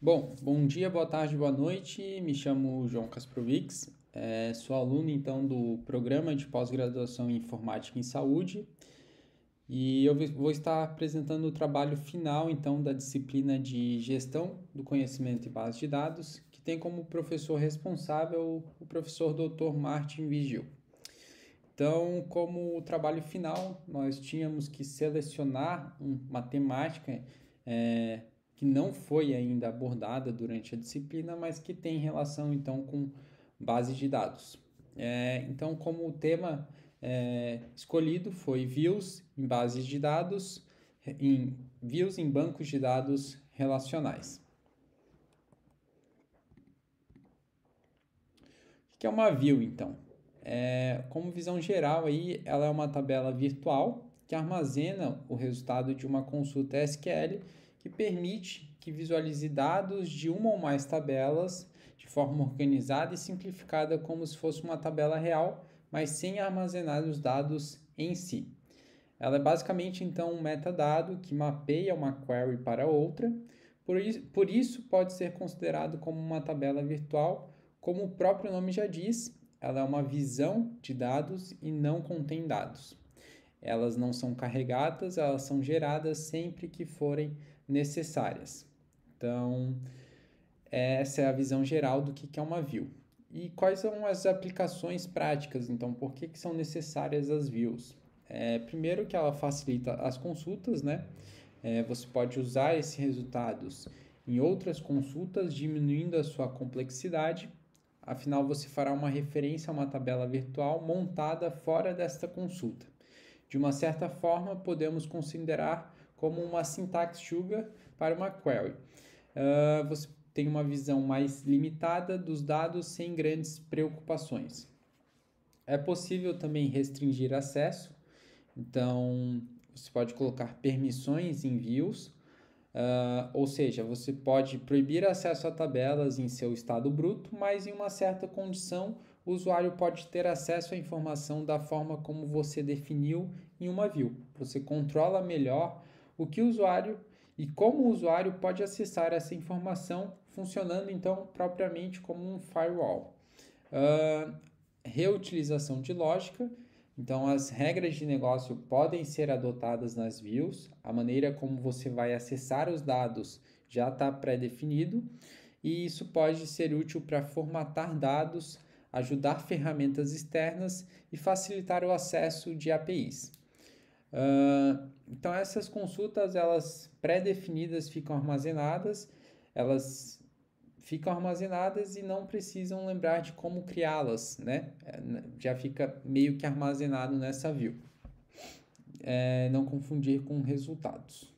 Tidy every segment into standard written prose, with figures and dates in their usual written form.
Bom dia, boa tarde, boa noite. Me chamo João Kasprovics, sou aluno então do programa de pós-graduação em Informática em Saúde e eu vou estar apresentando o trabalho final então da disciplina de Gestão do Conhecimento e Base de Dados, que tem como professor responsável o professor Dr. Martin Vigil. Então, como trabalho final, nós tínhamos que selecionar uma temática que não foi ainda abordada durante a disciplina, mas que tem relação então com base de dados. Então, como o tema escolhido foi views em bases de dados, views em bancos de dados relacionais. O que é uma view, então? Como visão geral, aí, ela é uma tabela virtual que armazena o resultado de uma consulta SQL que permite que visualize dados de uma ou mais tabelas de forma organizada e simplificada, como se fosse uma tabela real, mas sem armazenar os dados em si. Ela é basicamente, então, um metadado que mapeia uma query para outra, por isso pode ser considerado como uma tabela virtual, como o próprio nome já diz, ela é uma visão de dados e não contém dados. Elas não são carregadas, elas são geradas sempre que forem necessárias. Então, essa é a visão geral do que é uma view. E quais são as aplicações práticas, então, por que são necessárias as views? Primeiro que ela facilita as consultas, né? Você pode usar esses resultados em outras consultas, diminuindo a sua complexidade. Afinal, você fará uma referência a uma tabela virtual montada fora desta consulta. De uma certa forma, podemos considerar como uma syntax sugar para uma query. Você tem uma visão mais limitada dos dados sem grandes preocupações. É possível também restringir acesso, então você pode colocar permissões em views, ou seja, você pode proibir acesso a tabelas em seu estado bruto, mas em uma certa condição o usuário pode ter acesso à informação da forma como você definiu em uma view. Você controla melhor o que o usuário e como o usuário pode acessar essa informação, funcionando então propriamente como um firewall. Reutilização de lógica. Então, as regras de negócio podem ser adotadas nas views, a maneira como você vai acessar os dados já está pré-definido, e isso pode ser útil para formatar dados, ajudar ferramentas externas e facilitar o acesso de APIs. Então, essas consultas, elas pré-definidas elas ficam armazenadas e não precisam lembrar de como criá-las, né? Já fica meio que armazenado nessa view. Não confundir com resultados.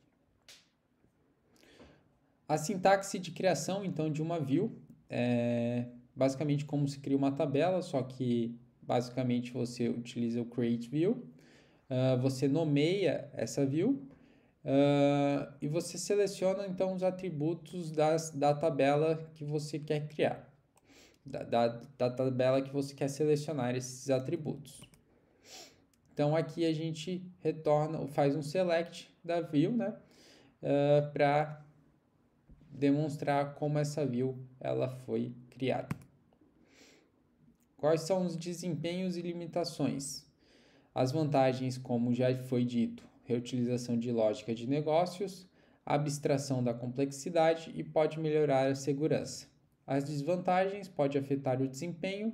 A sintaxe de criação, então, de uma view é basicamente como se cria uma tabela, só que basicamente você utiliza o create view, você nomeia essa view e você seleciona então os atributos da tabela que você quer criar, da tabela que você quer selecionar esses atributos. Então aqui a gente faz um select da view, né, para demonstrar como essa view ela foi criada. Quais são os desempenhos e limitações? As vantagens, como já foi dito, reutilização de lógica de negócios, abstração da complexidade e pode melhorar a segurança. As desvantagens podem afetar o desempenho,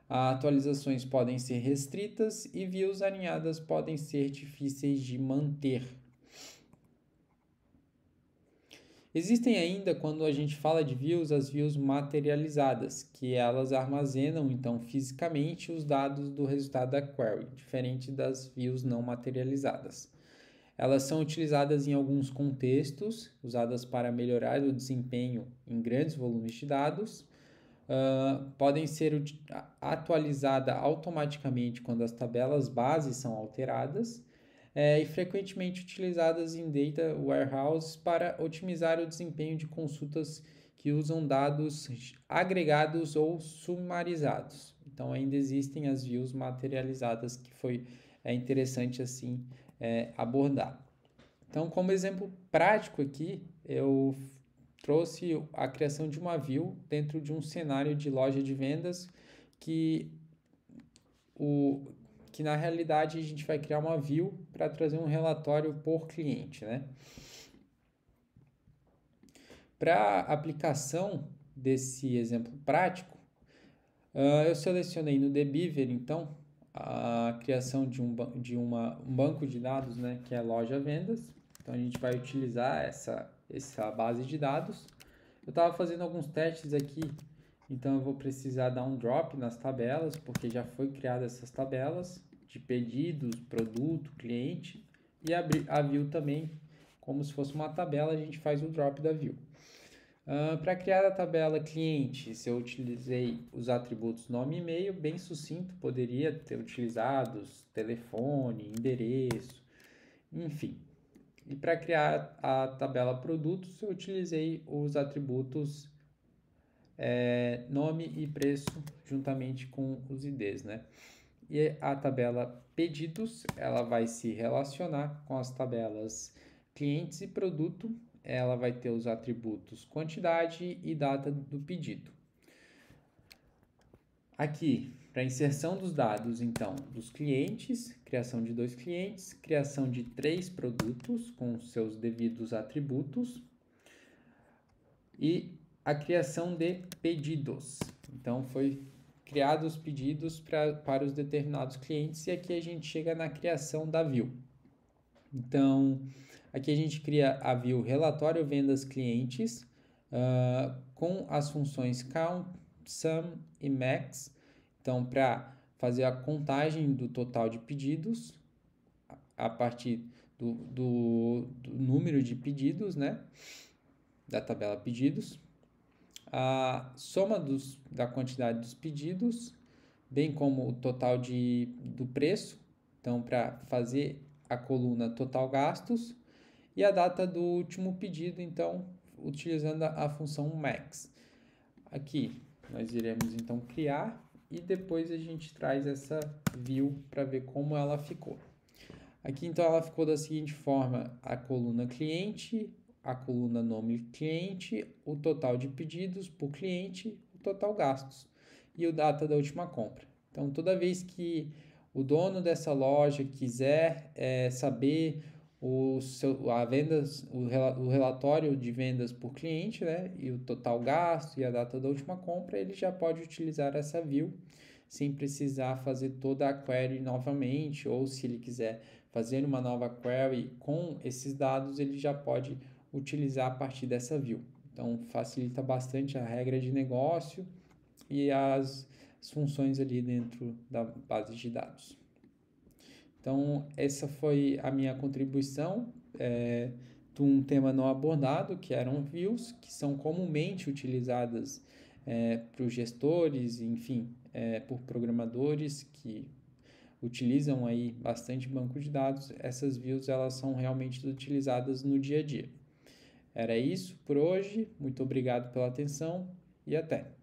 atualizações podem ser restritas e views alinhadas podem ser difíceis de manter. Existem ainda, quando a gente fala de views, as views materializadas, que elas armazenam então fisicamente os dados do resultado da query, diferente das views não materializadas. Elas são utilizadas em alguns contextos, usadas para melhorar o desempenho em grandes volumes de dados, podem ser atualizadas automaticamente quando as tabelas base são alteradas, e frequentemente utilizadas em data warehouses para otimizar o desempenho de consultas que usam dados agregados ou sumarizados. Então ainda existem as views materializadas que é interessante assim abordar. Então, como exemplo prático aqui, eu trouxe a criação de uma view dentro de um cenário de loja de vendas que na realidade a gente vai criar uma view para trazer um relatório por cliente, né? Para aplicação desse exemplo prático, eu selecionei no Debeaver, então, a criação de um banco de dados, né, que é loja vendas. Então, a gente vai utilizar essa base de dados. Eu estava fazendo alguns testes aqui, então eu vou precisar dar um drop nas tabelas, porque já foi criada essas tabelas de pedidos, produto, cliente, e abrir a view também, como se fosse uma tabela, a gente faz o drop da view. Para criar a tabela clientes, eu utilizei os atributos nome e e-mail, bem sucinto, poderia ter utilizado telefone, endereço, enfim. E para criar a tabela produtos, eu utilizei os atributos nome e preço, juntamente com os IDs, né? E a tabela pedidos, ela vai se relacionar com as tabelas clientes e produto. Ela vai ter os atributos quantidade e data do pedido. Aqui, para inserção dos dados, então, dos clientes, criação de 2 clientes, criação de 3 produtos com seus devidos atributos e a criação de pedidos. Então, foi criados os pedidos para os determinados clientes e aqui a gente chega na criação da view. Então, aqui a gente cria a view relatório vendas clientes com as funções count, sum e max. Então, para fazer a contagem do total de pedidos a partir do número de pedidos, né? Da tabela pedidos. A soma da quantidade dos pedidos, bem como o total do preço. Então, para fazer a coluna total gastos e a data do último pedido, então, utilizando a função max. Aqui, nós iremos, então, criar e depois a gente traz essa view para ver como ela ficou. Aqui, então, ela ficou da seguinte forma: a coluna cliente, a coluna nome cliente, o total de pedidos por cliente, o total gastos e o data da última compra. Então, toda vez que o dono dessa loja quiser saber o relatório de vendas por cliente, né, e o total gasto e a data da última compra, ele já pode utilizar essa view sem precisar fazer toda a query novamente, ou se ele quiser fazer uma nova query com esses dados, ele já pode utilizar a partir dessa view. Então, facilita bastante a regra de negócio e as funções ali dentro da base de dados. Então, essa foi a minha contribuição de um tema não abordado, que eram views, que são comumente utilizadas por gestores, enfim, por programadores que utilizam aí bastante banco de dados. Essas views, elas são realmente utilizadas no dia a dia. Era isso por hoje, muito obrigado pela atenção e até!